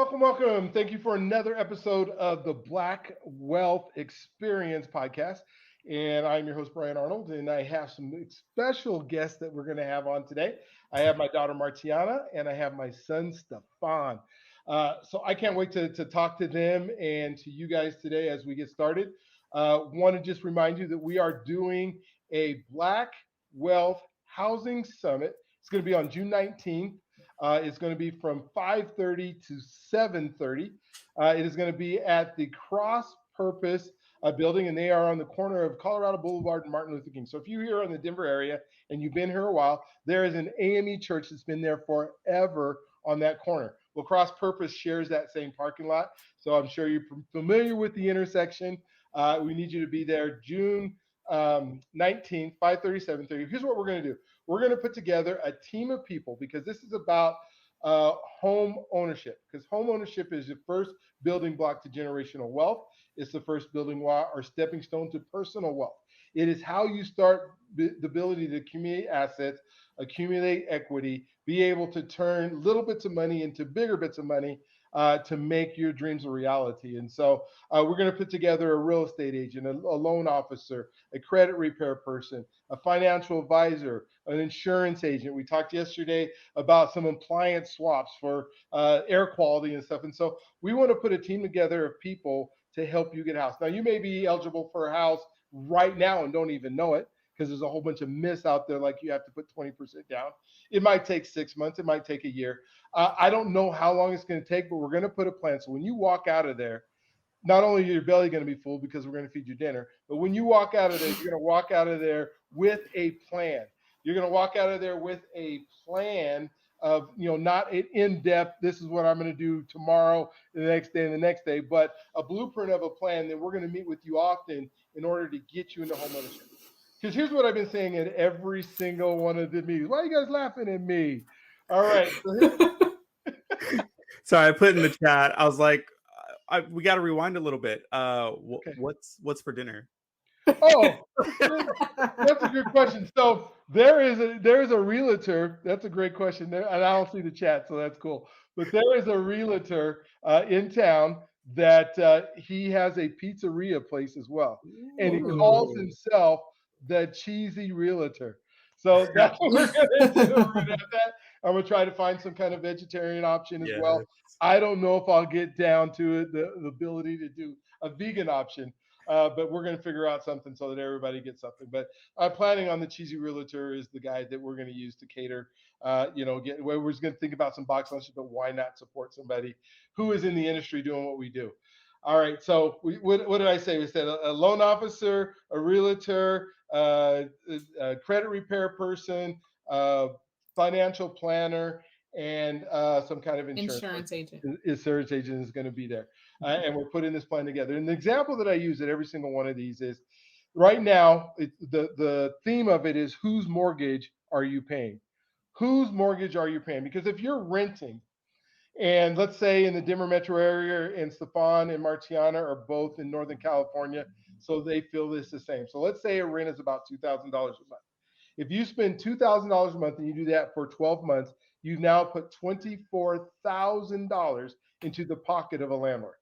welcome. Thank you for another episode of the Black Wealth Experience podcast. And I'm your host, Brian Arnold, and I have some special guests that we're going to have on today. I have my daughter, Martiana, and I have my son, Stefan. So I can't wait to talk to them and to you guys today as we get started. Want to just remind you that we are doing a Black Wealth Housing Summit. It's going to be on June 19th. It's going to be from 5:30 to 7:30. It is going to be at the Cross Purpose building, and they are on the corner of Colorado Boulevard and Martin Luther King. So if you're here in the Denver area and you've been here a while, there is an AME church that's been there forever on that corner. Well, Cross Purpose shares that same parking lot, so I'm sure you're familiar with the intersection. We need you to be there June 19th, 5:30, 7:30. Here's what we're going to do. We're going to put together a team of people because this is about home ownership, because home ownership is the first building block to generational wealth. It's the first building block or stepping stone to personal wealth. It is how you start the ability to accumulate assets, accumulate equity, be able to turn little bits of money into bigger bits of money to make your dreams a reality. And so we're going to put together a real estate agent, a loan officer, a credit repair person, a financial advisor, an insurance agent. We talked yesterday about some appliance swaps for air quality and stuff. And so we want to put a team together of people to help you get a house. Now, you may be eligible for a house right now and don't even know it, because there's a whole bunch of myths out there, like you have to put 20% down. It might take 6 months. It might take a year. I don't know how long it's going to take, but we're going to put a plan. So when you walk out of there, not only is your belly going to be full because we're going to feed you dinner, but when you walk out of there, you're going to walk out of there with a plan. You're going to walk out of there with a plan of, not an in-depth, this is what I'm going to do tomorrow, the next day, and the next day, but a blueprint of a plan that we're going to meet with you often in order to get you into home ownership. Because here's what I've been saying at every single one of the meetings. Why are you guys laughing at me? All right. Sorry, I put in the chat. I was like, we got to rewind a little bit. Okay. What's for dinner? Oh, that's a good question. So there is a realtor. That's a great question there, and I don't see the chat, so that's cool. But there is a realtor in town that he has a pizzeria place as well, and he calls himself the Cheesy Realtor. So that's what we're gonna do. We're gonna have that. I'm gonna try to find some kind of vegetarian option as well. I don't know if I'll get down to it, the ability to do a vegan option. But we're going to figure out something so that everybody gets something. But I'm planning on the Cheesy Realtor is the guy that we're going to use to cater. We're just going to think about some box lunches, but why not support somebody who is in the industry doing what we do? All right. So what did I say? We said a loan officer, a realtor, a credit repair person, financial planner, and some kind of insurance agent. Insurance agent is going to be there. And we're putting this plan together. And the example that I use at every single one of these is right now, the theme of it is whose mortgage are you paying? Whose mortgage are you paying? Because if you're renting, and let's say in the Denver metro area, and Stefan and Martiana are both in Northern California, so they feel this the same. So let's say a rent is about $2,000 a month. If you spend $2,000 a month and you do that for 12 months, you've now put $24,000 into the pocket of a landlord.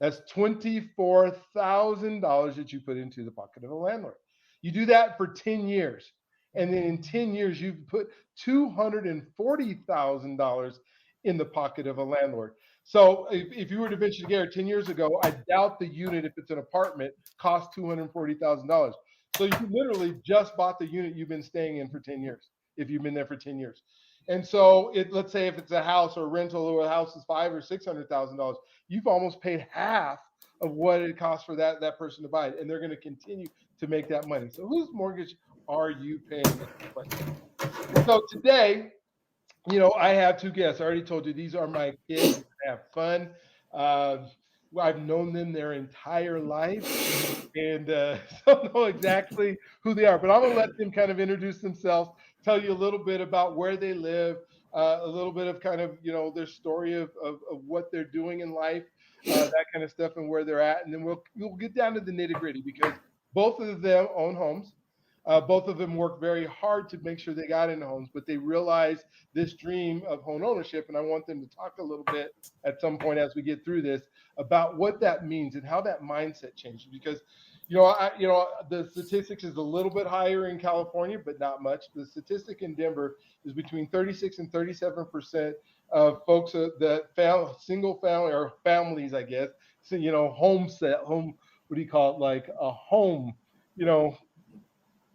That's $24,000 that you put into the pocket of a landlord. You do that for 10 years. And then in 10 years, you've put $240,000 in the pocket of a landlord. So if you were to venture together 10 years ago, I doubt the unit, if it's an apartment, costs $240,000. So you literally just bought the unit you've been staying in for 10 years, if you've been there for 10 years. And so let's say if it's a house or a rental or a house is $500,000 or $600,000, you've almost paid half of what it costs for that person to buy it. And they're going to continue to make that money. So whose mortgage are you paying? So today, I have two guests. I already told you these are my kids. I have fun. I've known them their entire life, and don't know exactly who they are. But I'm going to let them kind of introduce themselves, tell you a little bit about where they live, a little bit of kind of their story of what they're doing in life, that kind of stuff, and where they're at, and then we'll get down to the nitty gritty because both of them own homes. Both of them worked very hard to make sure they got into homes, but they realized this dream of home ownership. And I want them to talk a little bit at some point as we get through this about what that means and how that mindset changes. Because, the statistics is a little bit higher in California, but not much. The statistic in Denver is between 36 and 37% of folks that single family or families, I guess. So, home, what do you call it? Like a home,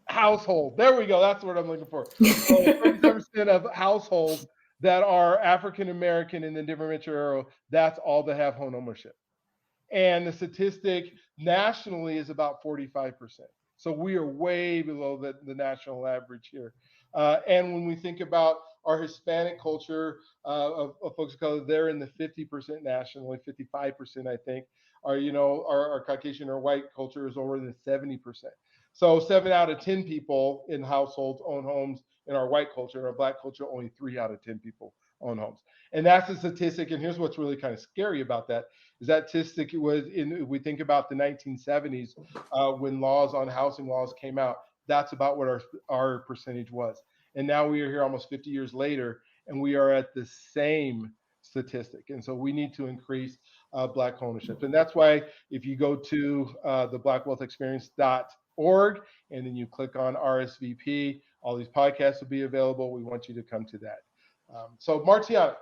household. There we go. That's what I'm looking for. So 37% of households that are African American in the Denver metro area, that's all that have home ownership. And the statistic nationally is about 45%. So we are way below the national average here. And when we think about our Hispanic culture of folks of color, they're in the 50% nationally, 55%, I think. Our Caucasian or white culture is over the 70%. So 7 out of 10 people in households own homes in our white culture. In our black culture, only 3 out of 10 people own homes. And that's the statistic. And here's what's really kind of scary about that is that statistic was we think about the 1970s when laws on housing laws came out. That's about what our percentage was. And now we are here almost 50 years later, and we are at the same statistic. And so we need to increase Black ownership. And that's why if you go to the blackwealthexperience.org and then you click on RSVP, all these podcasts will be available. We want you to come to that. So Martiana,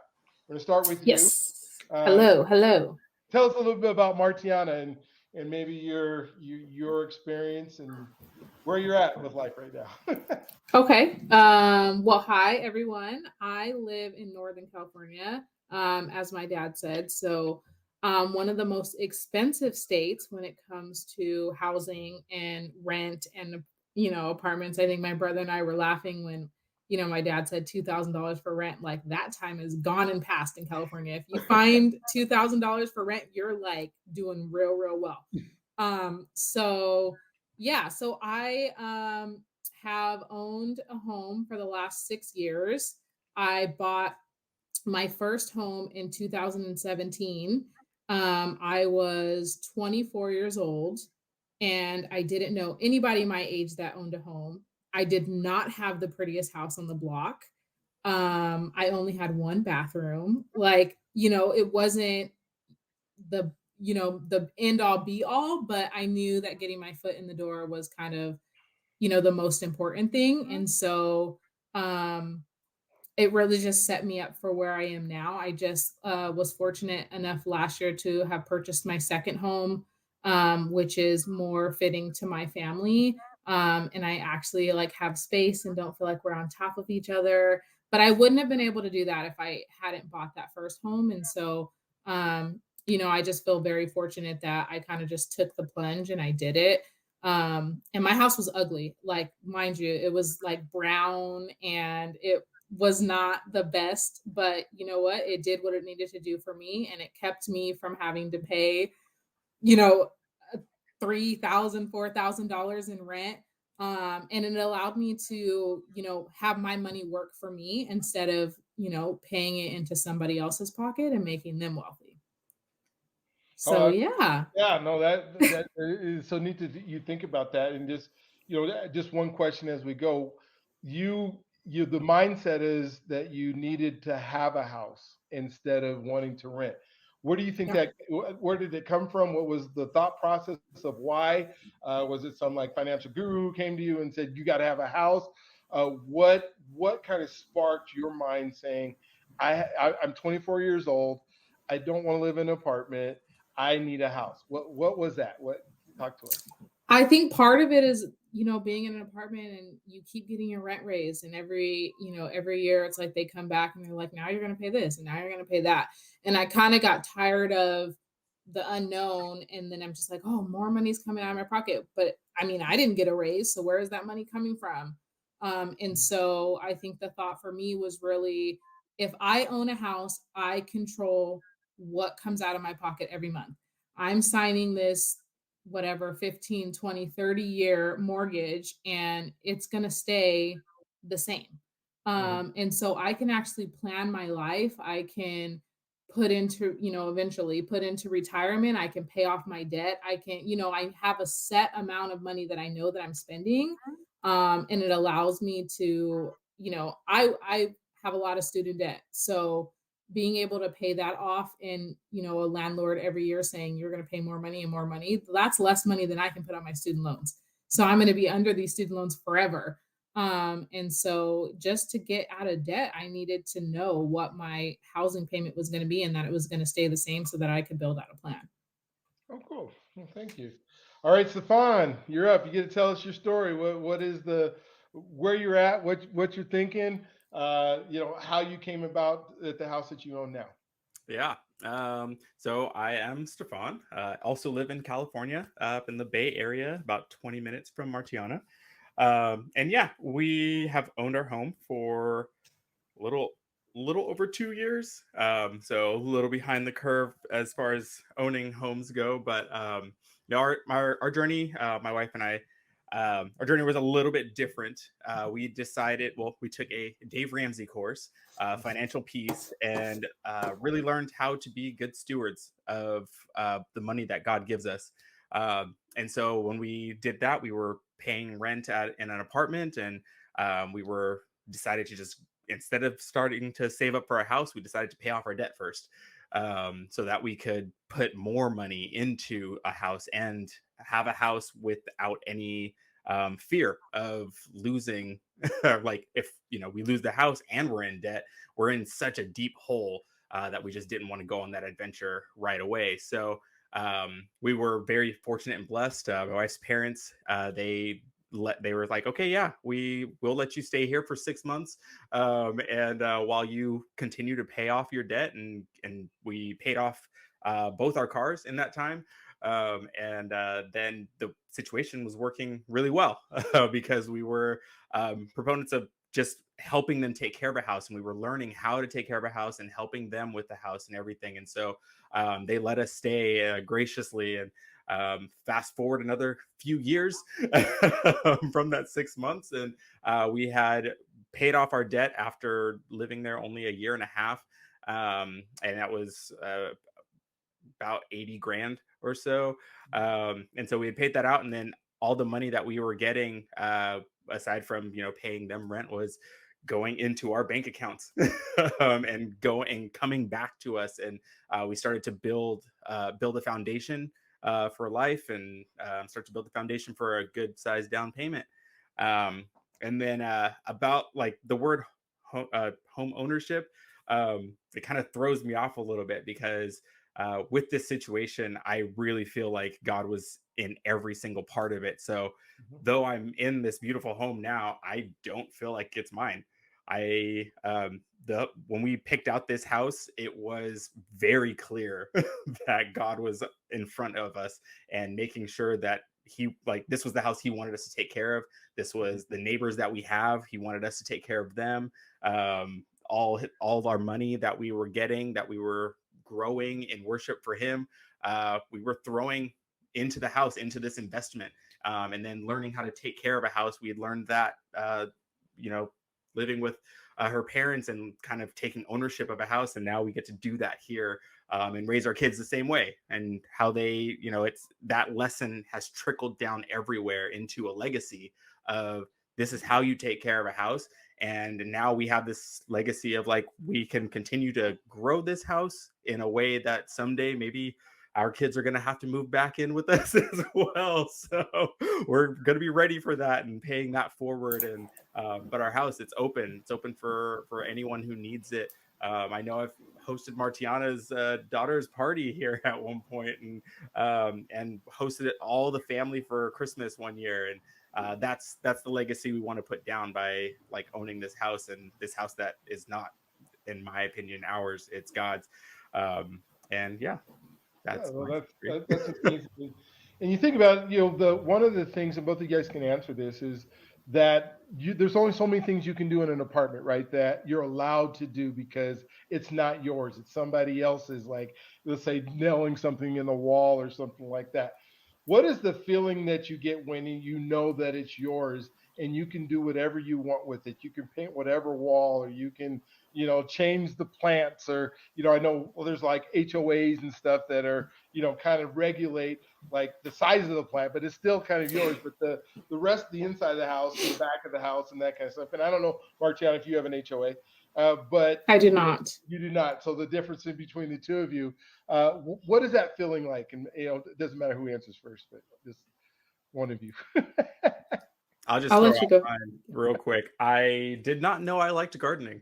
we're going to start with you. Yes. Hello. Tell us a little bit about Martiana and maybe your experience and where you're at with life right now. Okay. Well, hi everyone. I live in Northern California, as my dad said. So one of the most expensive states when it comes to housing and rent and apartments. I think my brother and I were laughing when my dad said $2,000 for rent. Like that time is gone and past in California. If you find $2,000 for rent, you're like doing real well. So I have owned a home for the last 6 years. I bought my first home in 2017. I was 24 years old and I didn't know anybody my age that owned a home. I did not have the prettiest house on the block. I only had one bathroom. It wasn't the end all be all, but I knew that getting my foot in the door was kind of, the most important thing. And so it really just set me up for where I am now. I just was fortunate enough last year to have purchased my second home, which is more fitting to my family. And I actually have space and don't feel like we're on top of each other. But I wouldn't have been able to do that if I hadn't bought that first home. And so, I just feel very fortunate that I kind of just took the plunge and I did it. And my house was ugly. Like, mind you, it was like brown and it was not the best, but you know what? It did what it needed to do for me. And it kept me from having to pay, $3,000, $4,000 in rent. And it allowed me to, have my money work for me instead of, paying it into somebody else's pocket and making them wealthy. So, yeah. Yeah, no, that is so neat that you think about that. And just one question as we go, the mindset is that you needed to have a house instead of wanting to rent. Where do you think where did it come from? What was the thought process of why? Was it some financial guru who came to you and said, you got to have a house? What kind of sparked your mind saying, I'm 24 years old. I don't want to live in an apartment. I need a house. What was that? Talk to us. I think part of it is, being in an apartment and you keep getting your rent raised, and every year it's like they come back and they're like, now you're going to pay this and now you're going to pay that. And I kind of got tired of the unknown. And then I'm just like, oh, more money's coming out of my pocket. But I mean, I didn't get a raise. So where is that money coming from? And so I think the thought for me was really, if I own a house, I control what comes out of my pocket every month. I'm signing this whatever 15, 20, 30 year mortgage, and it's going to stay the same. And so I can actually plan my life. I can put into, eventually put into retirement. I can pay off my debt. I can, I have a set amount of money that I know that I'm spending. And it allows me to, I have a lot of student debt, so being able to pay that off, and a landlord every year saying you're going to pay more money and more money, that's less money than I can put on my student loans. So I'm going to be under these student loans forever. And so just to get out of debt, I needed to know what my housing payment was going to be and that it was going to stay the same so that I could build out a plan. Oh, cool. Well, thank you. All right, Stefan, you're up. You get to tell us your story. What is the where you're at, what you're thinking, how you came about at the house that you own now. Yeah. So I am Stefan. Also live in California, up in the Bay Area, about 20 minutes from Martiana. And yeah, we have owned our home for a little over 2 years. So a little behind the curve as far as owning homes go. But our journey, my wife and I, our journey was a little bit different. We decided, well, we took a Dave Ramsey course, financial peace, and really learned how to be good stewards of the money that God gives us. And so when we did that, we were paying rent in an apartment, and we were decided to just, instead of starting to save up for a house, we decided to pay off our debt first, so that we could put more money into a house and have a house without any fear of losing. Like, if we lose the house and we're in debt, we're in such a deep hole that we just didn't want to go on that adventure right away. So we were very fortunate and blessed. My wife's parents, they were like, okay, yeah, we will let you stay here for 6 months, and while you continue to pay off your debt, and we paid off both our cars in that time. And then the situation was working really well, because we were proponents of just helping them take care of a house, and we were learning how to take care of a house and helping them with the house and everything. And so they let us stay graciously. And fast forward another few years from that 6 months, and we had paid off our debt after living there only a year and a half, and that was about 80 grand or so. And so we had paid that out, and then all the money that we were getting, aside from paying them rent, was going into our bank accounts, and coming back to us. And we started to build a foundation for life, and start to build the foundation for a good sized down payment. And then about, like, the word home ownership, it kind of throws me off a little bit, because with this situation, I really feel like God was in every single part of it. So though I'm in this beautiful home now, I don't feel like it's mine. When we picked out this house, it was very clear that God was in front of us and making sure that this was the house he wanted us to take care of. This was the neighbors that we have. He wanted us to take care of them. All of our money that we were getting, that we were growing in worship for him, we were throwing into the house, into this investment, and then learning how to take care of a house. We had learned that, living with her parents and kind of taking ownership of a house, and now we get to do that here, and raise our kids the same way. And how they, it's that lesson has trickled down everywhere into a legacy of, this is how you take care of a house. And now we have this legacy of, like, we can continue to grow this house in a way that someday maybe our kids are going to have to move back in with us as well. So we're going to be ready for that and paying that forward. And but our house, it's open for anyone who needs it. I know I've hosted Martiana's daughter's party here at one point, and hosted it all the family for Christmas one year. And that's the legacy we want to put down by, like, owning this house, and this house that is not, in my opinion, ours, it's God's. And yeah, that's amazing. And you think about, one of the things, and both of you guys can answer this, is that there's only so many things you can do in an apartment, right? That you're allowed to do, because it's not yours. It's somebody else's, like, let's say nailing something in the wall or something like that. What is the feeling that you get when you know that it's yours and you can do whatever you want with it. You can paint whatever wall, or you can, change the plants, or, I know, well, there's like HOAs and stuff that are, kind of regulate like the size of the plant, but it's still kind of yours. But the rest of the inside of the house and the back of the house and that kind of stuff. And I don't know, Marciana, if you have an HOA, but I do not. you do not. So the difference in between the two of you, what is that feeling like? And it doesn't matter who answers first, but just one of you. I'll just I'll throw let you out go. mine real quick. I did not know I liked gardening.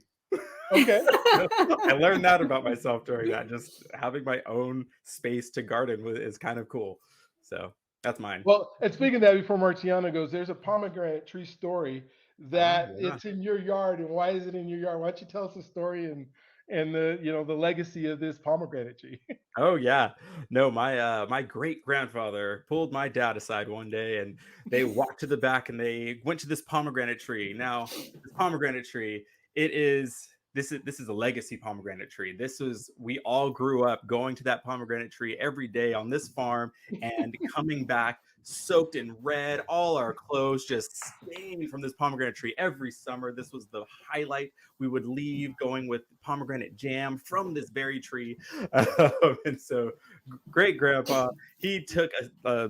Okay. I learned that about myself during that. Just having my own space to garden is kind of cool. So that's mine. Well, and speaking of that, before Marciana goes, there's a pomegranate tree story that Yeah. it's in your yard. And why is it in your yard? Why don't you tell us the story and the legacy of this pomegranate tree? Oh yeah. No, my great grandfather pulled my dad aside one day, and they walked to the back and they went to this pomegranate tree. Now, this pomegranate tree, this is a legacy pomegranate tree. We all grew up going to that pomegranate tree every day on this farm and coming back soaked in red, all our clothes just stained from this pomegranate tree every summer. This was the highlight. We would leave going with pomegranate jam from this very tree. And so great grandpa, he took a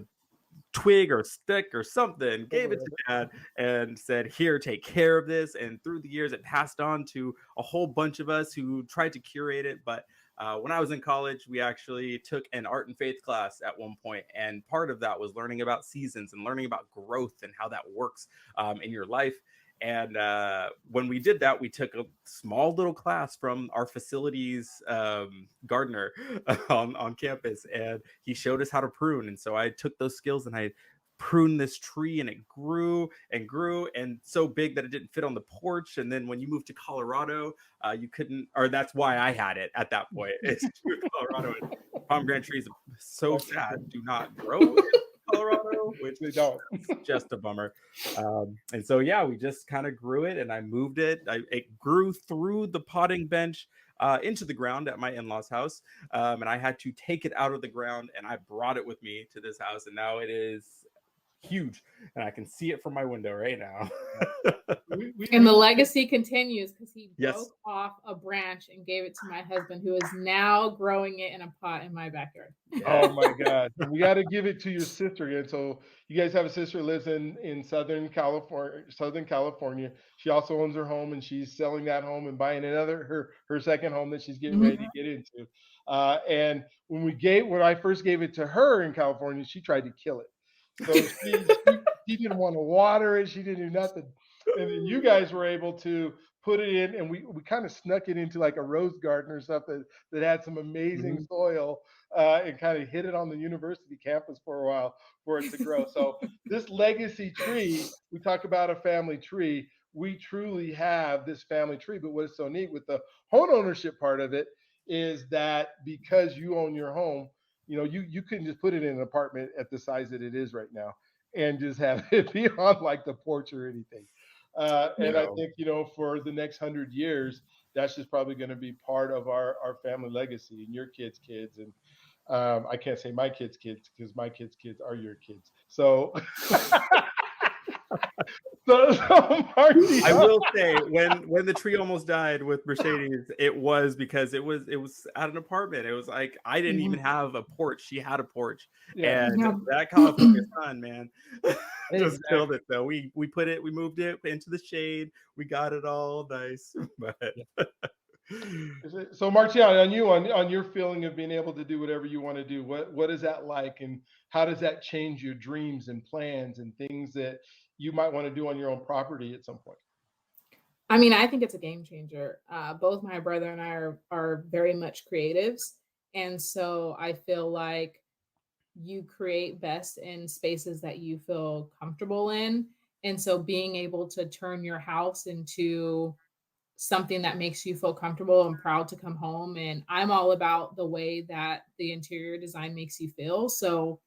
twig or stick or something, gave it to dad, and said, here, take care of this. And through the years, it passed on to a whole bunch of us who tried to curate it. But when I was in college, we actually took an art and faith class at one point, and part of that was learning about seasons and learning about growth and how that works in your life. And when we did that, we took a small little class from our facilities gardener on campus, and he showed us how to prune. And so I took those skills and I pruned this tree, and it grew and grew, and so big that it didn't fit on the porch. And then when you moved to Colorado, you couldn't, or that's why I had it at that point. It's Colorado, and pomegranate trees, so sad, do not grow in Colorado, which They don't. just a bummer. And so yeah, we just kind of grew it, and I moved it. It grew through the potting bench into the ground at my in-laws' house, and I had to take it out of the ground, and I brought it with me to this house, and now it is huge, and I can see it from my window right now. And the legacy continues because he Yes. broke off a branch and gave it to my husband, who is now growing it in a pot in my backyard. Oh my God. We got to give it to your sister again. So you guys have a sister who lives in Southern California. She also owns her home, and she's selling that home and buying her second home that she's getting ready to get into. And when I first gave it to her in California, she tried to kill it. So she didn't want to water it. She didn't do nothing. And then you guys were able to put it in, and we kind of snuck it into like a rose garden or something that had some amazing soil, and kind of hid it on the university campus for a while for it to grow. So this legacy tree, we talk about a family tree. We truly have this family tree. But what is so neat with the home ownership part of it is that because you own your home, you couldn't just put it in an apartment at the size that it is right now and just have it be on like the porch or anything. And I think, for the next 100 years, that's just probably going to be part of our family legacy and your kids' kids. And I can't say my kids' kids because my kids' kids are your kids. So, Marty, I will say, when the tree almost died with Mercedes, it was because it was at an apartment. It was like I didn't even have a porch. She had a porch, and that California sun, man, just killed it. Though we moved it into the shade. We got it all nice, but. So Marciana, on your feeling of being able to do whatever you want to do, what is that like, and how does that change your dreams and plans and things that you might want to do on your own property at some point? I mean, I think it's a game changer. Both my brother and I are very much creatives, and so I feel like you create best in spaces that you feel comfortable in. And so being able to turn your house into something that makes you feel comfortable and proud to come home. And I'm all about the way that the interior design makes you feel. So,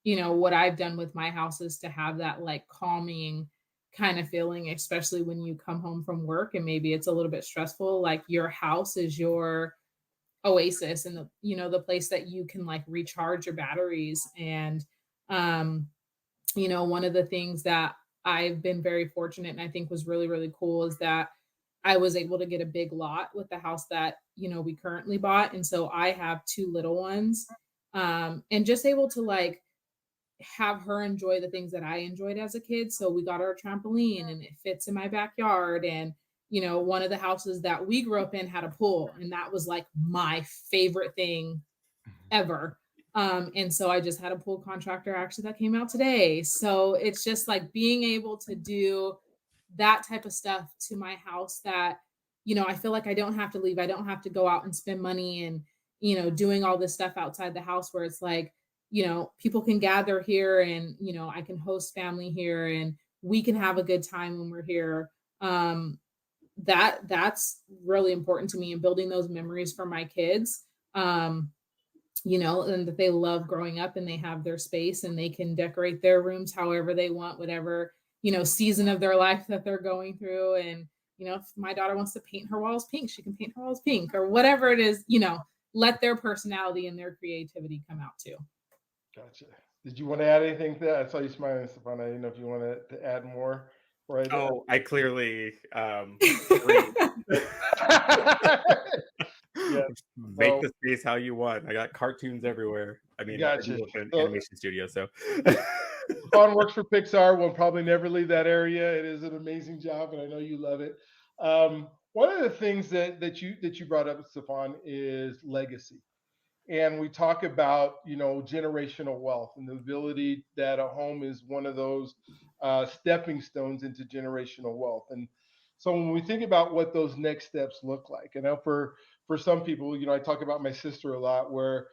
what I've done with my house is to have that like calming kind of feeling, especially when you come home from work and maybe it's a little bit stressful. Like your house is your oasis and the place that you can like recharge your batteries. And one of the things that I've been very fortunate and I think was really, really cool is that I was able to get a big lot with the house that, we currently bought. And so I have two little ones. And just able to like have her enjoy the things that I enjoyed as a kid. So we got her a trampoline and it fits in my backyard. And, one of the houses that we grew up in had a pool, and that was like my favorite thing ever. And so I just had a pool contractor actually that came out today. So it's just like being able to do that type of stuff to my house that, I feel like I don't have to leave. I don't have to go out and spend money and, doing all this stuff outside the house where it's like, people can gather here and, I can host family here and we can have a good time when we're here. That's really important to me, and building those memories for my kids. And that they love growing up and they have their space and they can decorate their rooms however they want, whatever, season of their life that they're going through. And, if my daughter wants to paint her walls pink, she can paint her walls pink or whatever it is, let their personality and their creativity come out too. Gotcha. Did you want to add anything to that? I saw you smiling, Stefan. I didn't know if you wanted to add more. Right. Oh, I clearly agree. Yeah. Make the space how you want. I got cartoons everywhere. I mean, Gotcha. I work in an animation studio, so. Stefan works for Pixar. We'll probably never leave that area. It is an amazing job, and I know you love it. One of the things that you brought up, Stefan, is legacy. And we talk about generational wealth and the ability that a home is one of those stepping stones into generational wealth. And so when we think about what those next steps look like, for some people, I talk about my sister a lot, where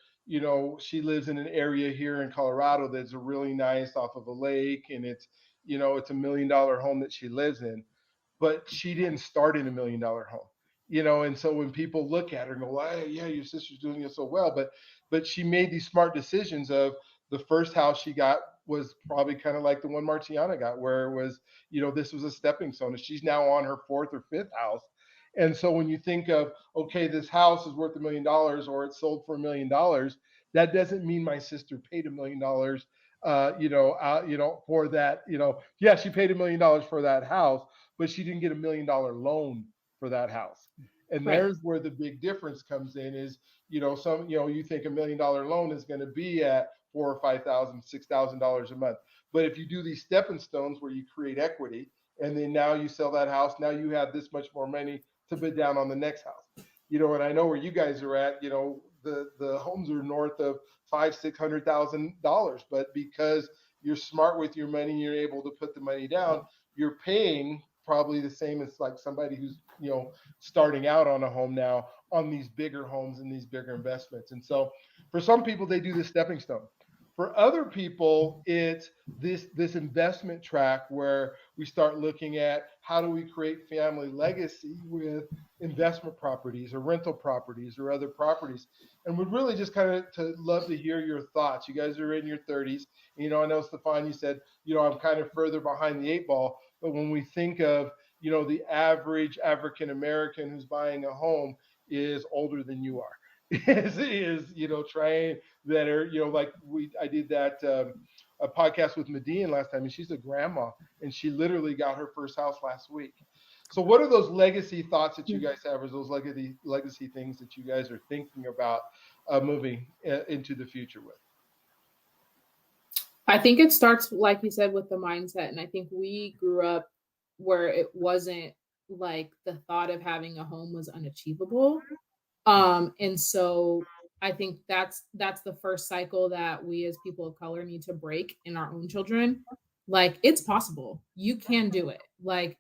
she lives in an area here in Colorado that's a really nice off of a lake, and it's $1 million home that she lives in, but she didn't start in $1 million home. And so when people look at her and go, well, yeah, your sister's doing it so well, but she made these smart decisions of the first house she got was probably kind of like the one Martiana got, where it was, this was a stepping stone. And she's now on her fourth or fifth house. And so when you think of, okay, this house is worth $1 million or it's sold for $1 million, that doesn't mean my sister paid $1 million, for that, yeah, she paid $1 million for that house, but she didn't get $1 million loan for that house. And Right. There's where the big difference comes in is, you think $1 million loan is going to be at $4,000 or $5,000, $6,000 a month. But if you do these stepping stones where you create equity and then now you sell that house, now you have this much more money to put down on the next house. And I know where you guys are at, the homes are north of $500,000-$600,000, but because you're smart with your money, you're able to put the money down, you're paying probably the same as like somebody who's starting out on a home now on these bigger homes and these bigger investments. And so for some people they do the stepping stone. For other people it's this investment track where we start looking at how do we create family legacy with investment properties or rental properties or other properties. And we'd really just kind of love to hear your thoughts. You guys are in your 30s. I know, Stefan, you said I'm kind of further behind the 8 ball. But when we think of, the average African American who's buying a home is older than you are, is trying that are, I did that a podcast with Median last time, and she's a grandma, and she literally got her first house last week. So what are those legacy thoughts that you guys have, or those legacy things that you guys are thinking about moving into the future with? I think it starts, like you said, with the mindset. And I think we grew up where it wasn't like the thought of having a home was unachievable. And so I think that's the first cycle that we as people of color need to break in our own children. Like, it's possible. You can do it. Like,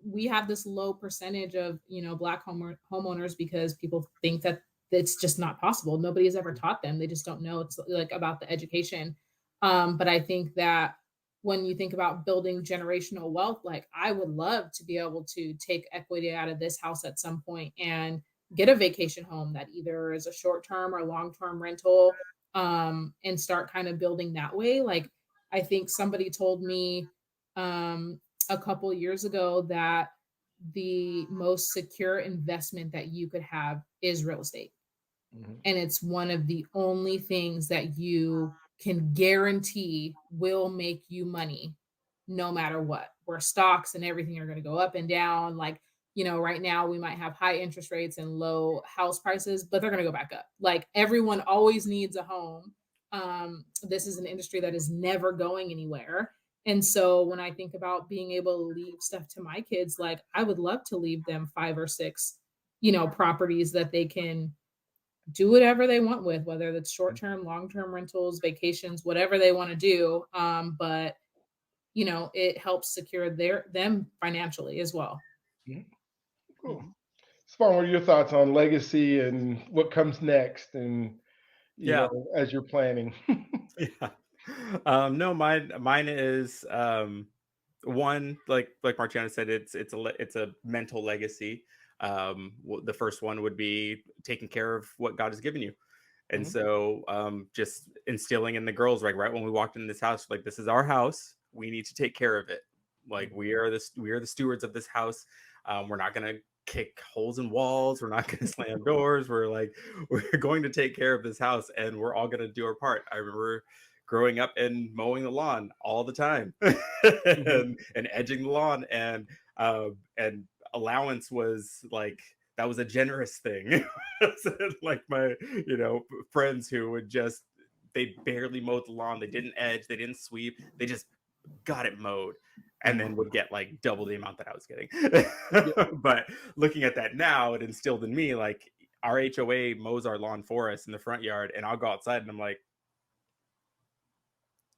we have this low percentage of, Black homeowners because people think that it's just not possible. Nobody has ever taught them. They just don't know. It's like about the education. But I think that when you think about building generational wealth, like, I would love to be able to take equity out of this house at some point and get a vacation home that either is a short-term or long-term rental, and start kind of building that way. Like, I think somebody told me a couple years ago that the most secure investment that you could have is real estate. Mm-hmm. And it's one of the only things that you can guarantee will make you money no matter what, where stocks and everything are going to go up and down. Like, right now we might have high interest rates and low house prices, but they're going to go back up. Like, everyone always needs a home. This is an industry that is never going anywhere. And so when I think about being able to leave stuff to my kids, like, I would love to leave them 5 or 6, properties that they can do whatever they want with, whether that's short-term, long-term rentals, vacations, whatever they want to do. But it helps secure them financially as well. Mhm. Cool. Mhm. Spawn, what are your thoughts on legacy and what comes next, and Yeah. as you're planning? Yeah. No, mine is one, like Marciana said, it's a mental legacy. The first one would be taking care of what God has given you. And Mhm. so just instilling in the girls, like right when we walked in this house, like, this is our house, we need to take care of it. Like, we are the stewards of this house. We're not gonna kick holes in walls, we're not gonna slam doors, we're going to take care of this house, and we're all gonna do our part. I remember growing up and mowing the lawn all the time Mhm. and edging the lawn, and allowance was like, that was a generous thing. Like, my friends who would just, they barely mowed the lawn, they didn't edge, they didn't sweep, they just got it mowed, and then would get like double the amount that I was getting. Yeah. But looking at that now, it instilled in me, like, our HOA mows our lawn for us in the front yard, and I'll go outside and I'm like,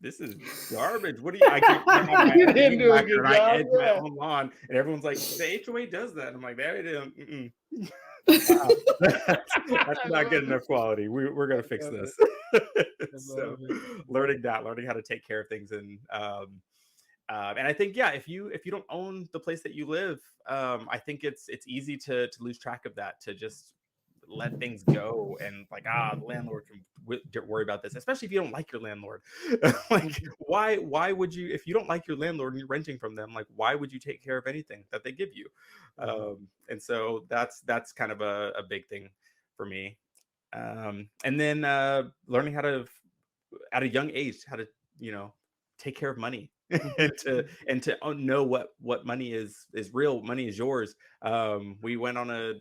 this is garbage. What do you? I have my You didn't edging do a whacker good and I job. edge my Yeah. own lawn, and everyone's like, the HOA does that. And I'm like, they didn't. Uh-uh. That's I not good love it. enough quality. We're gonna I fix love this. it. I So love it. learning how to take care of things, and I think, yeah, if you don't own the place that you live, I think it's easy to lose track of that, to just let things go, and like, the landlord can worry about this, especially if you don't like your landlord. Like, Mhm. why would you, if you don't like your landlord and you're renting from them, like, why would you take care of anything that they give you? Mhm. And so that's kind of a big thing for me. And then learning how to, at a young age, how to, you know take care of money, Mhm. and to know what money is real money is yours. We went on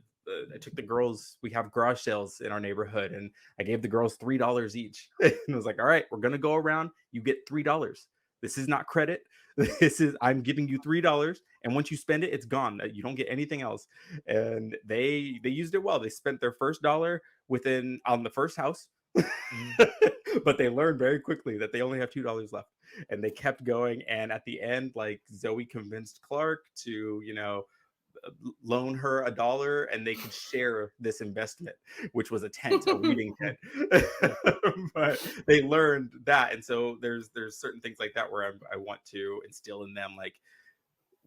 I took the girls, we have garage sales in our neighborhood, and I gave the girls $3 each. And I was like, all right, we're gonna go around, you get $3. This is not credit. This is, I'm giving you $3, and once you spend it, it's gone. You don't get anything else. And they used it well. They spent their first dollar within on the first house. Mhm. But they learned very quickly that they only have $2 left, and they kept going. And at the end, like, Zoe convinced Clark to, loan her $1, and they could share this investment, which was a weeding tent. Yeah. But they learned that, and so there's certain things like that where I want to instill in them, like,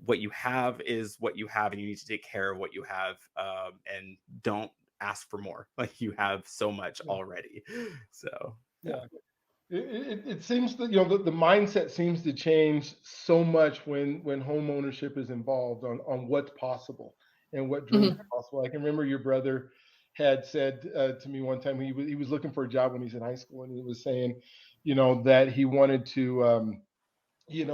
what you have is what you have, and you need to take care of what you have, and don't ask for more. Like, you have so much Yeah. already. So yeah. Yeah. It seems that the mindset seems to change so much when home ownership is involved on what's possible and what dreams Mhm. are possible. I can remember your brother had said to me one time, he was looking for a job when he's in high school, and he was saying, that he wanted to he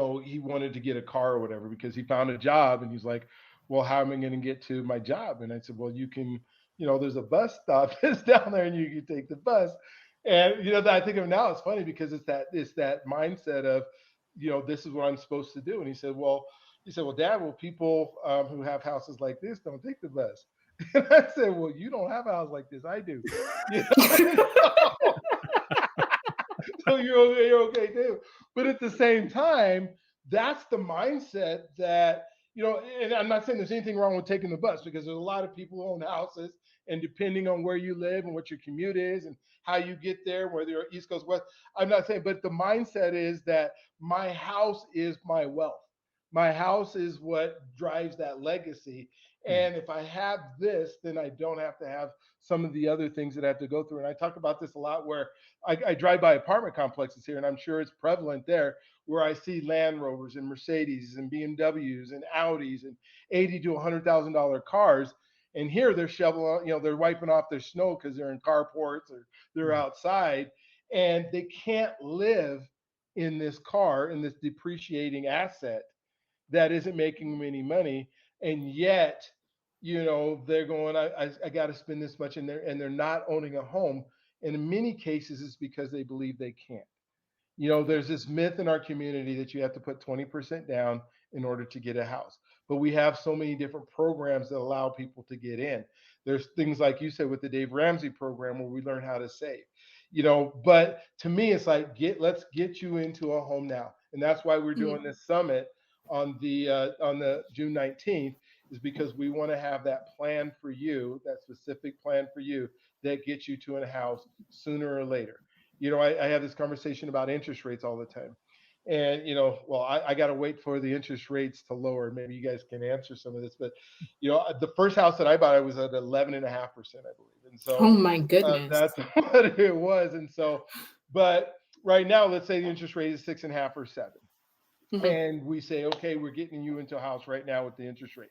wanted to get a car or whatever because he found a job, and he's like, well, how am I going to get to my job? And I said, well, you can, there's a bus stop that's down there, and you can take the bus. And that I think of now, it's funny because it's that mindset of, this is what I'm supposed to do. And he said, well, Dad, well, people who have houses like this don't take the bus. And I said, well, you don't have a house like this, I do. So you're okay too. But at the same time, that's the mindset that, and I'm not saying there's anything wrong with taking the bus, because there's a lot of people who own houses, and depending on where you live and what your commute is and how you get there, whether you're East Coast, West, I'm not saying, but the mindset is that my house is my wealth. My house is what drives that legacy. Mhm. And if I have this, then I don't have to have some of the other things that I have to go through. And I talk about this a lot, where I drive by apartment complexes here, and I'm sure it's prevalent there, where I see Land Rovers and Mercedes and BMWs and Audis and $80,000 to $100,000 cars. And here they're shoveling, they're wiping off their snow because they're in carports or they're outside, and they can't live in this car, in this depreciating asset that isn't making them any money, and yet, they're going, I got to spend this much, and they're not owning a home. And in many cases, it's because they believe they can't. There's this myth in our community that you have to put 20% down in order to get a house. But we have so many different programs that allow people to get in. There's things like you said with the Dave Ramsey program where we learn how to save. But to me, it's like let's get you into a home now. And that's why we're doing this summit on the June 19th, is because we want to have that plan for you, that specific plan for you that gets you to a house sooner or later. I have this conversation about interest rates all the time. And, well, I got to wait for the interest rates to lower. Maybe you guys can answer some of this. But, the first house that I bought, I was at 11.5%, I believe. And so, oh my goodness, that's what it was. And so, but right now, let's say the interest rate is 6.5 or 7. And we say, okay, we're getting you into a house right now with the interest rate.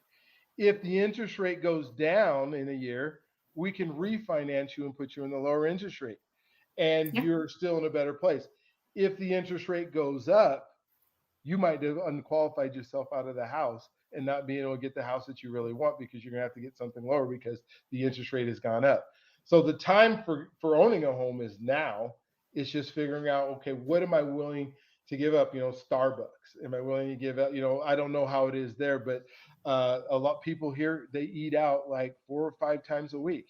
If the interest rate goes down in a year, we can refinance you and put you in the lower interest rate, and you're still in a better place. If the interest rate goes up, you might have unqualified yourself out of the house and not being able to get the house that you really want, because you're going to have to get something lower because the interest rate has gone up. So the time for owning a home is now. It's just figuring out, okay, what am I willing to give up? Starbucks. Am I willing to give up? I don't know how it is there, but a lot of people here, they eat out like 4 or 5 times a week.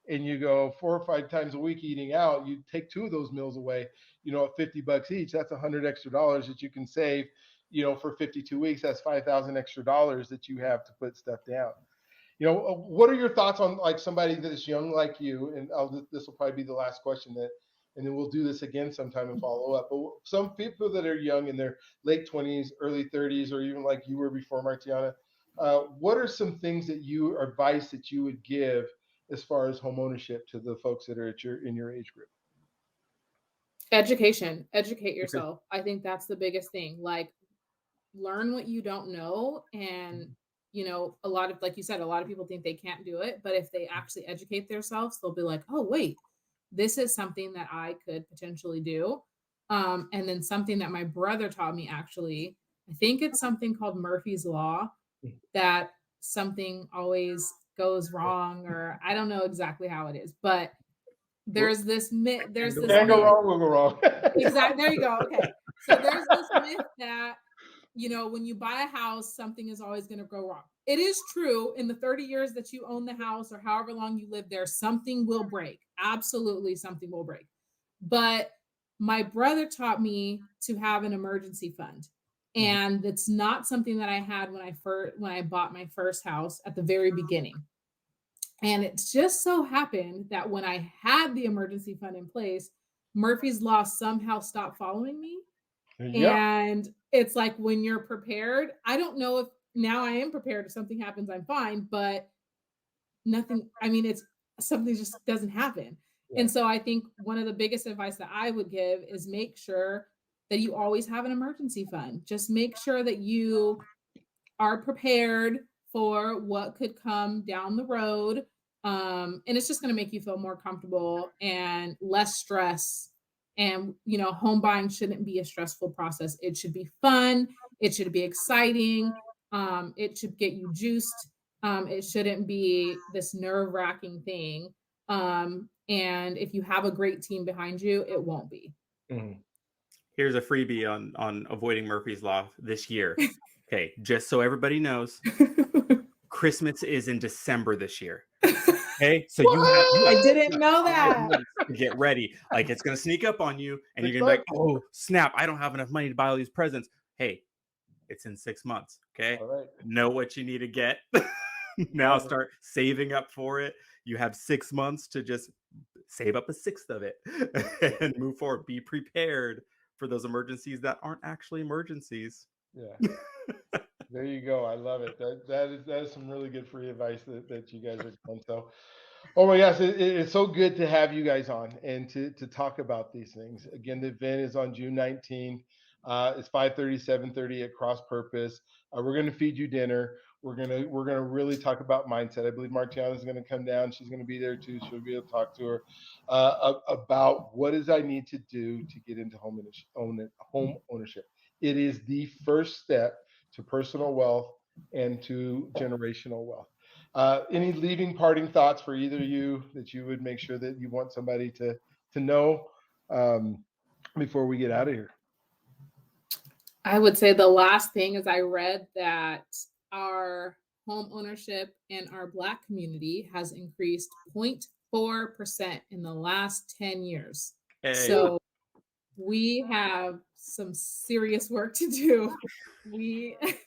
And you go 4 or 5 times a week eating out, you take 2 of those meals away, at $50 each, that's $100 extra that you can save, for 52 weeks. That's $5,000 extra that you have to put stuff down. What are your thoughts on like somebody that is young like you? And this will probably be the last question, and then we'll do this again sometime and follow up. But some people that are young in their late 20s, early 30s, or even like you were before, Martiana, what are some things advice that you would give as far as home ownership to the folks that are in your age group? Education. Educate yourself. Okay. I think that's the biggest thing. Like, learn what you don't know. And, a lot of, like you said, a lot of people think they can't do it. But if they actually educate themselves, they'll be like, oh, wait, this is something that I could potentially do. And then something that my brother taught me, actually, I think it's something called Murphy's Law, that something always goes wrong, or I don't know exactly how it is, but there's this myth. There's this can't go wrong, we'll go wrong. Exactly. There you go. Okay. So there's this myth that, when you buy a house, something is always going to go wrong. It is true. In the 30 years that you own the house, or however long you live there, something will break. Absolutely, something will break. But my brother taught me to have an emergency fund. And it's not something that I had when I bought my first house at the very beginning. And it just so happened that when I had the emergency fund in place, Murphy's Law somehow stopped following me. Yeah. And it's like, when you're prepared, I don't know if now I am prepared. If something happens, I'm fine, but nothing, it's something just doesn't happen. Yeah. And so I think one of the biggest advice that I would give is make sure that you always have an emergency fund. Just make sure that you are prepared for what could come down the road. And it's just going to make you feel more comfortable and less stress. And, home buying shouldn't be a stressful process. It should be fun. It should be exciting. It should get you juiced. It shouldn't be this nerve-wracking thing. And if you have a great team behind you, it won't be. Mm-hmm. Here's a freebie on avoiding Murphy's Law this year. Okay, just so everybody knows, Christmas is in December this year. Okay, so I didn't know that. Get ready. Like, it's going to sneak up on you, and you're going to be like, oh, snap, I don't have enough money to buy all these presents. Hey, it's in 6 months, okay? All right. Know what you need to get. Now start saving up for it. You have 6 months to just save up a sixth of it and move forward. Be prepared for those emergencies that aren't actually emergencies. Yeah. There you go. I love it. That is some really good free advice that you guys are doing. So, oh my gosh, it's so good to have you guys on and to talk about these things. Again, the event is on June 19th. It's 5:30, 7:30 at Cross Purpose. We're going to feed you dinner. We're gonna really talk about mindset. I believe Martiana is going to come down. She's going to be there too. She'll be able to talk to her about what is I need to do to get into home ownership. It is the first step to personal wealth and to generational wealth. Any leaving parting thoughts for either of you that you would make sure that you want somebody to know before we get out of here? I would say the last thing is I read that our home ownership in our Black community has increased 0.4% in the last 10 years. Hey. So we have some serious work to do. We, I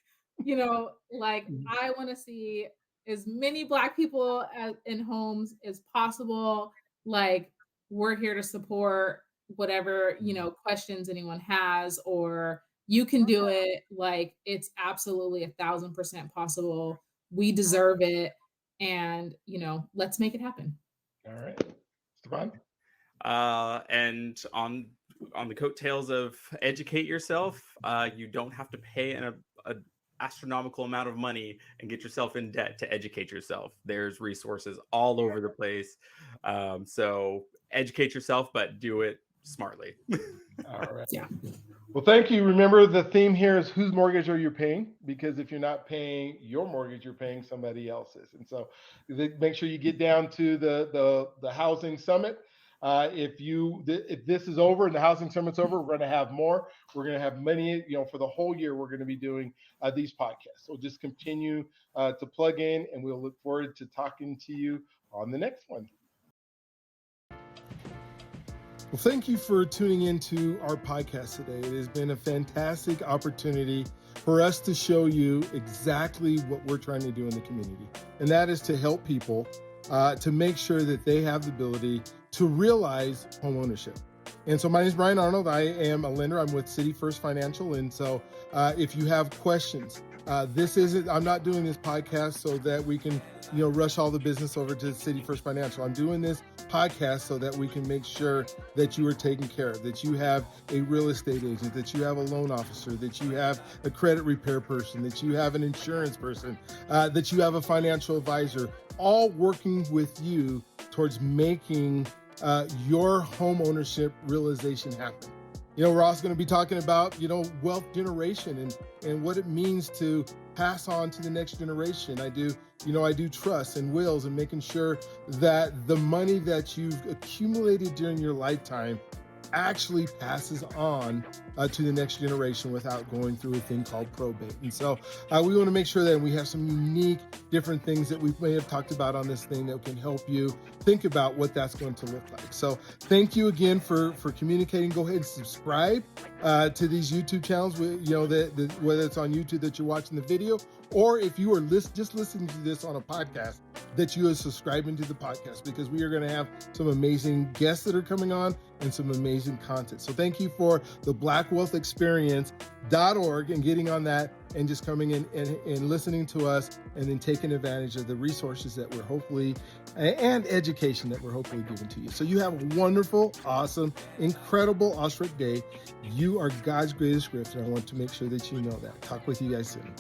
want to see as many Black people in homes as possible. Like, we're here to support whatever, questions anyone has, or you can do it. Like, it's absolutely 1,000% possible. We deserve it. And, let's make it happen. All right. Stefan? And on the coattails of educate yourself, you don't have to pay an astronomical amount of money and get yourself in debt to educate yourself. There's resources all over the place. So educate yourself, but do it smartly. All right. Yeah. Well, thank you. Remember, the theme here is whose mortgage are you paying? Because if you're not paying your mortgage, you're paying somebody else's. And so make sure you get down to the housing summit. If this is over and the housing summit's over, we're going to have more. We're going to have many, for the whole year, we're going to be doing these podcasts. So just continue to plug in, and we'll look forward to talking to you on the next one. Well, thank you for tuning into our podcast today. It has been a fantastic opportunity for us to show you exactly what we're trying to do in the community. And that is to help people to make sure that they have the ability to realize home ownership. And so my name is Brian Arnold. I am a lender. I'm with City First Financial. And so if you have questions, I'm not doing this podcast so that we can, rush all the business over to City First Financial. I'm doing this podcast so that we can make sure that you are taken care of, that you have a real estate agent, that you have a loan officer, that you have a credit repair person, that you have an insurance person, that you have a financial advisor, all working with you towards making your home ownership realization happen. We're also going to be talking about, wealth generation and what it means to pass on to the next generation. I do trusts and wills and making sure that the money that you've accumulated during your lifetime actually passes on to the next generation without going through a thing called probate. And so we want to make sure that we have some unique, different things that we may have talked about on this thing that can help you think about what that's going to look like. So thank you again for communicating. Go ahead and subscribe to these YouTube channels, whether it's on YouTube that you're watching the video, or if you are just listening to this on a podcast, that you are subscribing to the podcast, because we are going to have some amazing guests that are coming on and some amazing content. So thank you for the blackwealthexperience.org and getting on that and just coming in and listening to us and then taking advantage of the resources that we're hopefully and education that we're hopefully giving to you. So you have a wonderful, awesome, incredible Ashrik day. You are God's greatest gift, and I want to make sure that you know that. Talk with you guys soon.